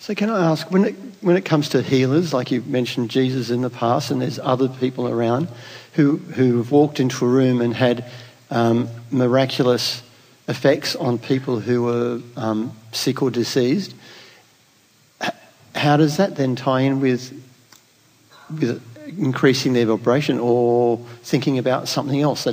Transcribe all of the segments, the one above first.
So can I ask, when it comes to healers, like you mentioned Jesus in the past, and there's other people around who've walked into a room and had miraculous effects on people who were sick or diseased, how does that then tie in with increasing their vibration or thinking about something else?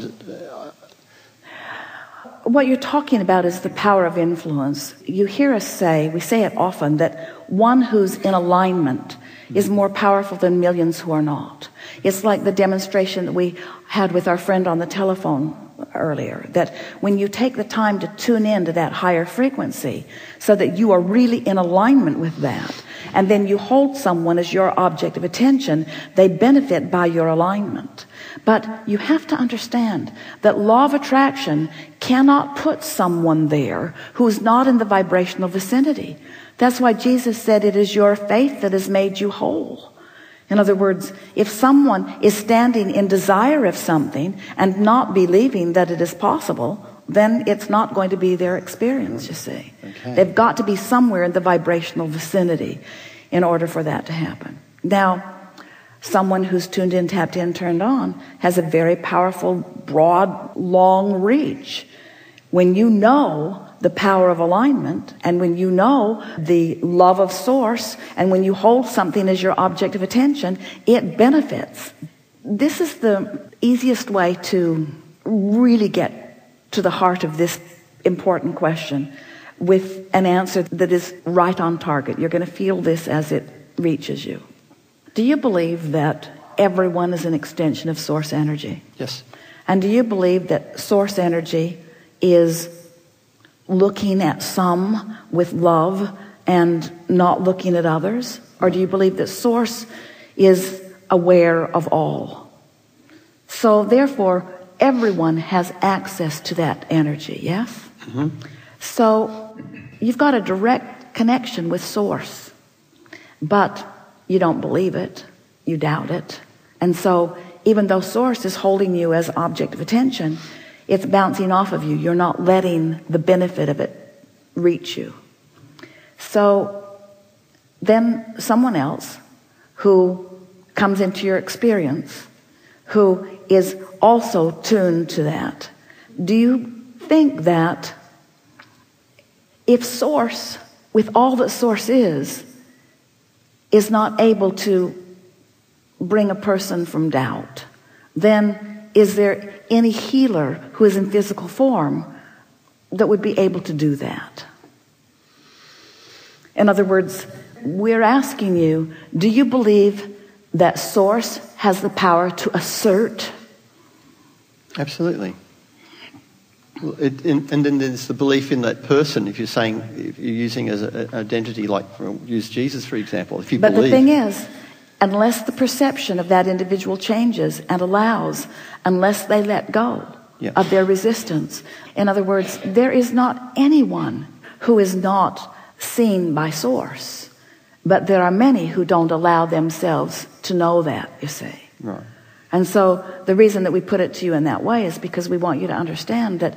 What you're talking about is the power of influence. You hear us say, we say it often, that one who's in alignment is more powerful than millions who are not. It's like the demonstration that we had with our friend on the telephone earlier, that when you take the time to tune in to that higher frequency so that you are really in alignment with that, and then you hold someone as your object of attention, they benefit by your alignment. But you have to understand that law of attraction cannot put someone there who's not in the vibrational vicinity. That's why Jesus said it is your faith that has made you whole. In other words, if someone is standing in desire of something and not believing that it is possible, then it's not going to be their experience, you see. Okay. They've got to be somewhere in the vibrational vicinity in order for that to happen. Now, someone who's tuned in, tapped in, turned on has a very powerful, broad, long reach. When you know the power of alignment, and when you know the love of source, and when you hold something as your object of attention, it benefits. This is the easiest way to really get to the heart of this important question with an answer that is right on target. You're going to feel this as it reaches you. Do you believe that everyone is an extension of source energy? Yes. And do you believe that source energy is looking at some with love and not looking at others? Or do you believe that source is aware of all? So therefore, everyone has access to that energy, yes? Mm-hmm. So you've got a direct connection with source, but you don't believe it, you doubt it. And so even though source is holding you as object of attention, it's bouncing off of you. You're not letting the benefit of it reach you. So then someone else who comes into your experience, who is also tuned to that, do you think that if source, with all that source is not able to bring a person from doubt, then is there any healer who is in physical form that would be able to do that? In other words, we're asking you, do you believe that source has the power to assert? Absolutely. And then there's the belief in that person. If you're using as an identity, like use Jesus for example, if you believe. But the thing is, unless the perception of that individual changes and allows, unless they let go of their resistance. In other words, there is not anyone who is not seen by source, but there are many who don't allow themselves to know that, you see. Right. And so the reason that we put it to you in that way is because we want you to understand that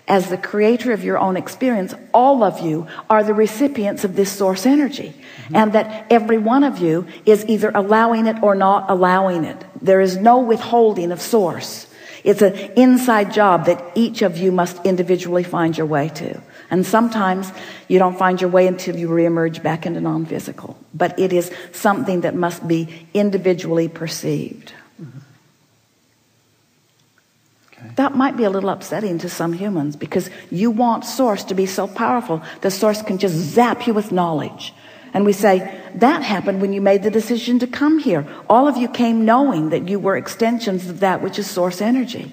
as the creator of your own experience, all of you are the recipients of this source energy. Mm-hmm. And that every one of you is either allowing it or not allowing it. There is no withholding of source. It's an inside job that each of you must individually find your way to. And sometimes you don't find your way until you reemerge back into non-physical. But it is something that must be individually perceived. Mm-hmm. That might be a little upsetting to some humans because you want source to be so powerful that source can just zap you with knowledge. And we say, that happened when you made the decision to come here. All of you came knowing that you were extensions of that which is source energy.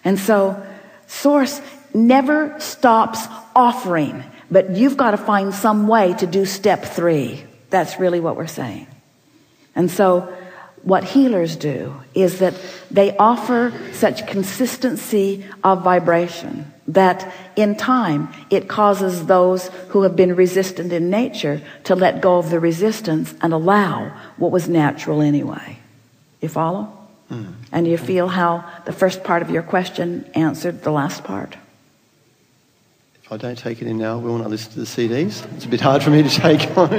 And so source never stops offering, but you've got to find some way to do step 3. That's really what we're saying. And so what healers do is that they offer such consistency of vibration that in time it causes those who have been resistant in nature to let go of the resistance and allow what was natural anyway. You follow? Mm. And you feel how the first part of your question answered the last part? If I don't take it in now, will I listen to the CDs? It's a bit hard for me to take on.